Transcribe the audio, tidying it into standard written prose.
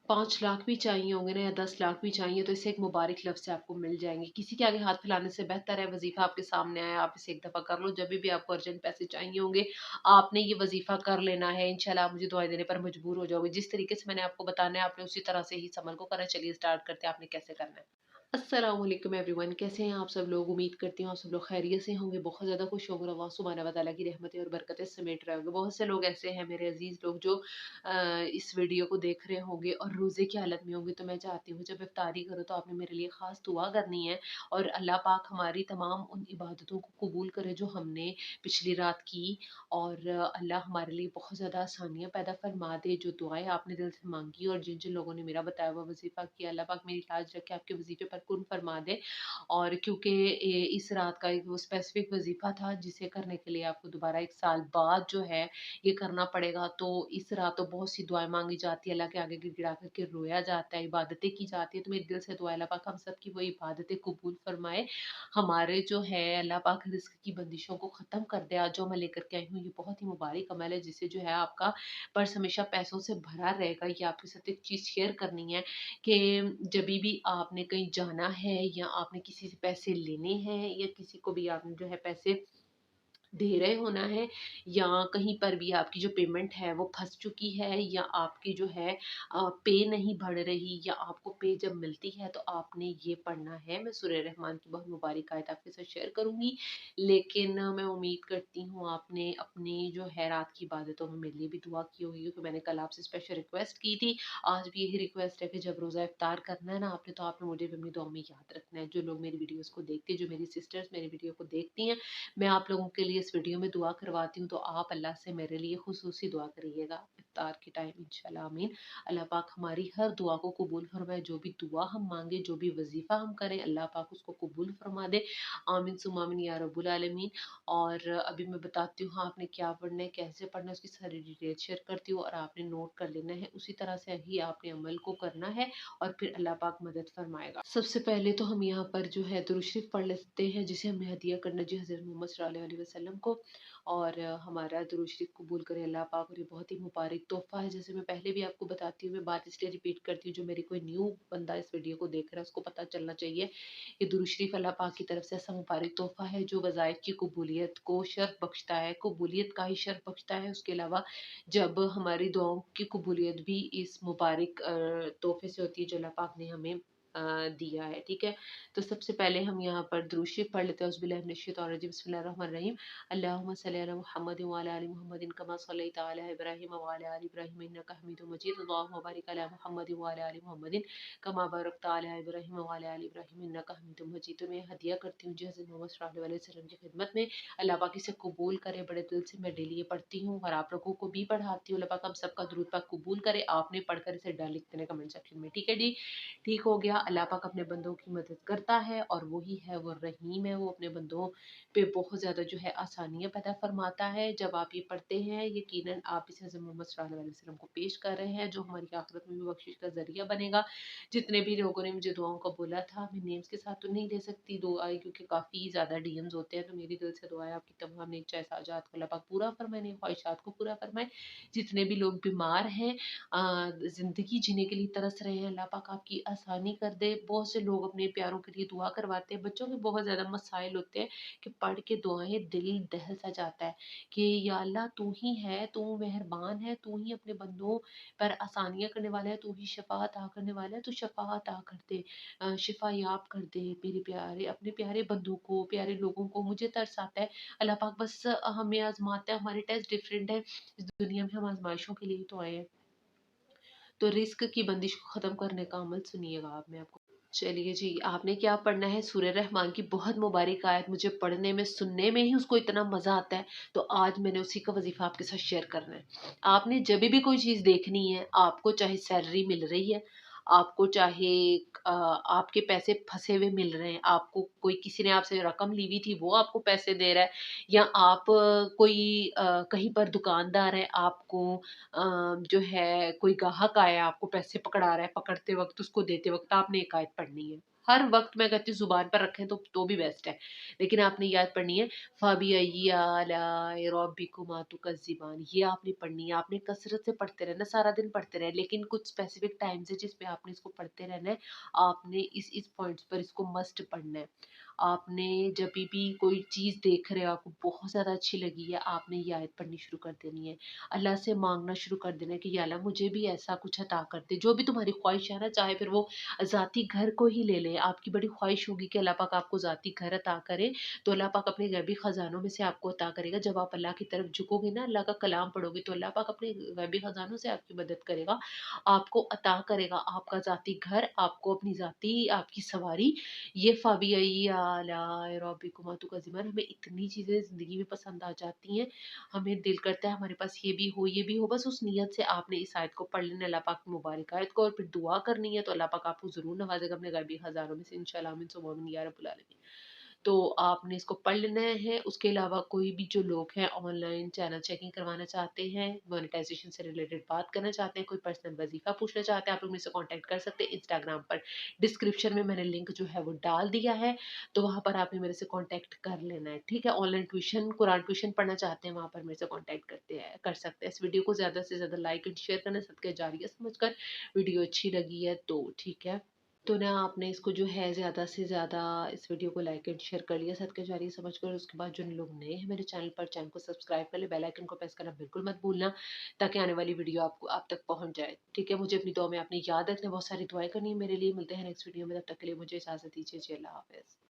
5 लाख भी चाहिए होंगे ना या 10 लाख भी चाहिए तो इससे एक मुबारक लफ्ज़ से आपको मिल जाएँगे। किसी के आगे हाथ फैलाने से बेहतर है वज़ीफ़ा आपके सामने आया, आप इसे एक दफ़ा कर लो। जभी भी आपको अर्जेंट पैसे चाहिए होंगे, आपने ये वज़ीफ़ा कर लेना है। इंशाल्लाह आप मुझे दुआएँ देने पर मजबूर हो जाओगे। जिस तरीके से मैंने आपको बताना है, आपने उसी तरह से ही इस अमल को करना है। चलिए स्टार्ट करते हैं, आपने कैसे करना है। अस्सलाम वालेकुम एवरीवन, कैसे हैं आप सब लोग? उम्मीद करती हूँ आप सब लोग खैरियत से होंगे, बहुत ज़्यादा खुश होंगे और अल्लाह सुब्हानहू व तआला की रहमतें और बरकतें समेट रहे होंगे। बहुत से लोग ऐसे हैं मेरे अज़ीज़ लोग जो इस वीडियो को देख रहे होंगे और रोज़े की हालत में होंगे, तो मैं चाहती हूँ जब इफ्तारी करो तो आपने मेरे लिए ख़ास दुआ करनी है और अल्लाह पाक हमारी तमाम उन इबादतों को कबूल करे जो हमने पिछली रात की, और अल्लाह हमारे लिए बहुत ज़्यादा आसानियाँ पैदा फरमा दे। जो दुआएँ आपने दिल से माँगी और जिन-जिन लोगों ने मेरा बताया हुआ वज़ीफ़ा किया, अल्लाह पाक मेरी लाज रखे, आपके वज़ीफ़े पर कुन फरमा दे। और क्योंकि इस रात का एक वो स्पेसिफ़िक वज़ीफ़ा था जिसे करने के लिए आपको दोबारा 1 साल बाद जो है ये करना पड़ेगा, तो इस रात तो बहुत सी दुआएँ माँगी जाती है, अल्लाह के आगे गिड़गिड़ा कर के रोया जाता है, इबादतें की जाती हैं। तो मेरे दिल से दुआ है अल्लाह पाक हम सब की वो इबादतें कबूल फरमाए। हमारे जो है अल्लाह पाक रिज़्क की बंदिशों को ख़त्म कर दे। आज जो मैं लेकर के आई हूँ ये बहुत ही मुबारक अमल है जिससे जो है आपका पर्स हमेशा पैसों से भरा रहेगा। ये आपके साथ एक चीज़ शेयर करनी है कि जभी भी आपने कहीं जाना है या आपने किसी से पैसे लेने हैं या किसी को भी आपने जो है पैसे दे रहे होना है, या कहीं पर भी आपकी जो पेमेंट है वो फँस चुकी है या आपकी जो है पे नहीं बढ़ रही या आपको पे जब मिलती है तो आपने ये पढ़ना है। मैं सूरह रहमान की बहुत मुबारक आयत आपके साथ शेयर करूँगी, लेकिन मैं उम्मीद करती हूँ आपने अपनी जो है रात की इबादतों में मेरे लिए भी दुआ की होगी, क्योंकि मैंने कल आपसे स्पेशल रिक्वेस्ट की थी। आज भी यही रिक्वेस्ट है कि जब रोज़ा इफ्तार करना है ना आपने, तो आपने मुझे भी अपनी दुआ में याद रखना है। जो लोग मेरी वीडियोज़ को देखते हैं, जो मेरी सिस्टर्स मेरी वीडियो को देखती हैं, मैं आप लोगों के लिए इस वीडियो में दुआ करवाती हूँ, तो आप अल्लाह से मेरे लिए खुसूसी दुआ करिएगा इफ्तार के टाइम इंशाल्लाह आमीन। अल्लाह पाक हमारी हर दुआ को कबूल फरमाए। जो भी दुआ हम मांगे, जो भी वजीफा हम करें, अल्लाह पाक उसको कबूल फरमा दे। आमीन सुम्मा आमीन या रब्बुल आलमीन। और अभी मैं बताती हूँ आपने क्या पढ़ना है, कैसे पढ़ना है, उसकी सारी डिटेल शेयर करती हूँ और आपने नोट कर लेना है। उसी तरह से ही आपने अमल को करना है और फिर अल्लाह पाक मदद फरमाएगा। सबसे पहले तो हम यहाँ पर जो है दुरूद शरीफ पढ़ लेते हैं जिसे हमने हदिया करना जी हज़रत मोहम्मद सल्लल्लाहु अलैहि वसल्लम को, और हमारा दुरूद शरीफ कबूल करे अल्लाह पाक। और ये बहुत ही मुबारक तोहफ़ा है, जैसे मैं पहले भी आपको बताती हूँ, मैं बात इसलिए रिपीट करती हूँ, जो मेरी कोई न्यू बंदा इस वीडियो को देख रहा है उसको पता चलना चाहिए। ये दुरूद शरीफ अल्लाह पाक की तरफ से ऐसा मुबारक तोहफ़ा है जो वज़ाइफ की कबूलियत को शर्फ़ बख्शता है, कबूलियत का ही शर्फ़ बख्शता है। उसके अलावा जब हमारी दुआओं की कबूलियत भी इस मुबारक तोहफ़े से होती है जो अल्लाह पाक ने हमें दिया है, ठीक है? तो सबसे पहले हम यहाँ पर दुरूद शरीफ पढ़ लेते हैं। औज़ुबिल्लाहि मिनश्शैतानिर्रजीम, बिस्मिल्लाहिर्रहमानिर्रहीम। अल्लाहुम्मा सल्लि अला मुहम्मदिन व अला आलि मुहम्मदिन कमा सल्लैता अला इब्राहीम व अला आलि इब्राहीम इन्नका हमीदुम मजीद। अल्लाहुम्मा बारिक अला मुहम्मदिन व अला आलि मुहम्मदिन कमा बारकता अला इब्राहीम व अला आलि इब्राहीम इन्नका हमीदुम मजीद। तो मैं हदिया करती हूँ जी हज़रत मोहम्मद सल्लल्लाहु अलैहि वसल्लम की खिदमत में। अल्लाह पाक इसे कबूल करे। बड़े दिल से मैं डेली ये पढ़ती हूँ और आप लोगों को भी पढ़ाती हूँ। अल्लाह पाक हम सबका दुरूद पाक कबूल करे। आपने पढ़कर इसे डाल लिख देना कमेंट सेक्शन में, ठीक है जी? ठीक हो गया। अल्लाह पाक अपने बंदों की मदद करता है और वही है वो रहीम है, वो अपने बंदों पे बहुत ज़्यादा जो है आसानियाँ पैदा फरमाता है। जब आप ये पढ़ते हैं यकीनन आप इसे हज़रत मोहम्मद सल्लल्लाहु अलैहि वसल्लम को पेश कर रहे हैं, जो हमारी आखिरत में भी बख्शिश का ज़रिया बनेगा। जितने भी लोगों ने मुझे दुआओं का बोला था, मैं नेम्स के साथ तो नहीं दे सकती दुआएँ क्योंकि काफ़ी ज़्यादा डीएम्स होते हैं, तो मेरी दिल से दुआ है आपकी तमाम नेक चाहे हाजात को अल्लाह पाक पूरा फरमाए, नेक ख्वाहिशात को पूरा फरमाए। जितने भी लोग बीमार हैं, ज़िंदगी जीने के लिए तरस रहे हैं, अल्लाह पाक आपकी आसानी कर दे। बहुत से लोग अपने प्यारों के लिए दुआ करवाते हैं, बच्चों के बहुत ज़्यादा मसाइल होते हैं कि पढ़ के दुआएँ दिल दहल सा जाता है कि या अल्लाह तू ही है, तू मेहरबान है, तू ही अपने बंदों पर आसानियाँ करने वाला है, तू ही शफ़ा अता करने वाला है, तू शफ़ा अता कर दे, शिफ़ा याब कर दे मेरे प्यारे अपने प्यारे बंदों को, प्यारे लोगों को। मुझे तरस आता है, अल्लाह पाक बस हमें आज़माता है, हमारे टेस्ट डिफरेंट है। इस दुनिया में हम आज़माइशों के लिए ही तो आए हैं। तो रिस्क की बंदिश को ख़त्म करने का अमल सुनिएगा आप, मैं आपको चलिए जी, आपने क्या पढ़ना है, सूरह रहमान की बहुत मुबारक आयत। मुझे पढ़ने में, सुनने में ही उसको इतना मज़ा आता है, तो आज मैंने उसी का वज़ीफ़ा आपके साथ शेयर करना है। आपने जभी भी कोई चीज़ देखनी है, आपको चाहे सैलरी मिल रही है, आपको चाहे आपके पैसे फँसे हुए मिल रहे हैं, आपको कोई किसी ने आपसे रकम ली हुई थी, वो आपको पैसे दे रहा है, या आप कोई कहीं पर दुकानदार है, आपको जो है कोई ग्राहक आया आपको पैसे पकड़ा रहा है, पकड़ते वक़्त उसको देते वक़्त आपने एक आयत पढ़नी है। हर वक़्त मैं कहती हूँ ज़ुबान पर रखें तो भी बेस्ट है। लेकिन आपने याद पढ़नी है, फ़बिअय्यि आलाइ रब्बिकुमा तुकज़्ज़िबान, ये आपने पढ़नी है। आपने कसरत से पढ़ते रहना, सारा दिन पढ़ते रहें, लेकिन कुछ स्पेसिफ़िक टाइम्स है जिसमें आपने इसको पढ़ते रहना है। आपने इस पॉइंट्स पर इसको मस्ट पढ़ना है। आपने जभी भी कोई चीज़ देख रहे हो, आपको बहुत ज़्यादा अच्छी लगी है, आपने ये आयत पढ़नी शुरू कर देनी है। अल्लाह से माँगना शुरू कर देना है कि या अल्लाह मुझे भी ऐसा कुछ अता कर दे। जो भी तुम्हारी ख़्वाहिश है ना, चाहे फिर वो ज़ाती घर को ही ले लें। आपकी बड़ी ख़्वाहिश होगी कि अल्लाह पाक आपको ज़ाती घर अता करे, तो अल्लाह पाक अपने गैबी ख़ज़ानों में से आपको अता करेगा। जब आप अल्लाह की तरफ झुकोगे ना, अल्लाह का कलाम पढ़ोगे, तो अल्लाह पाक अपने गैबी ख़ज़ानों से आपकी मदद करेगा, आपको अता करेगा आपका ज़ाती घर, आपको अपनी ज़ाती आपकी सवारी। ये फ़बिअय्यि आलाइ रब्बिकुमा तुकज़्ज़िबान, हमें इतनी चीज़ें ज़िंदगी में पसंद आ जाती हैं, हमें दिल करता है हमारे पास ये भी हो, बस उस नियत से आपने इस आयत को पढ़ लेना, अल्लाह पाक की मुबारक आयत को, और फिर दुआ करनी है, तो अल्लाह पाक आपको ज़रूर नवाज़ेगा अपने गैबी ख़ज़ानों में से, इंशाअल्लाह आमीन सुम्मा आमीन या रब्बुल आलमीन। तो आपने इसको पढ़ लेना है। उसके अलावा कोई भी जो लोग हैं ऑनलाइन चैनल चेकिंग करवाना चाहते हैं, मोनेटाइज़ेशन से रिलेटेड बात करना चाहते हैं, कोई पर्सनल वज़ीफ़ा पूछना चाहते हैं, आप लोग मुझसे कॉन्टैक्ट कर सकते हैं इंस्टाग्राम पर। डिस्क्रिप्शन में मैंने लिंक जो है वो डाल दिया है, तो वहाँ पर आपने मेरे से कॉन्टैक्ट कर लेना है, ठीक है? ऑनलाइन ट्यूशन, कुरान ट्यूशन पढ़ना चाहते हैं, वहाँ पर मेरे से कॉन्टैक्ट कर सकते हैं। इस वीडियो को ज़्यादा से ज़्यादा लाइक एंड शेयर करना सदका जारिया समझकर। वीडियो अच्छी लगी है तो ठीक है। तो ना आपने इसको जो है ज़्यादा से ज़्यादा इस वीडियो को लाइक एंड शेयर कर लिया सदका जारिया समझकर। उसके बाद जो लोग नए हैं मेरे चैनल पर, चैनल को सब्सक्राइब कर ले, बेल आइकन को प्रेस करना बिल्कुल मत भूलना, ताकि आने वाली वीडियो आपको आप तक पहुंच जाए, ठीक है? मुझे अपनी दुआ में आपने याद रखना, बहुत सारी दुआएं करनी है मेरे लिए। मिलते हैं नेक्स्ट वीडियो में, तब तक के लिए मुझे इजाज़त दीजिए जी, अल्लाह हाफ़िज़।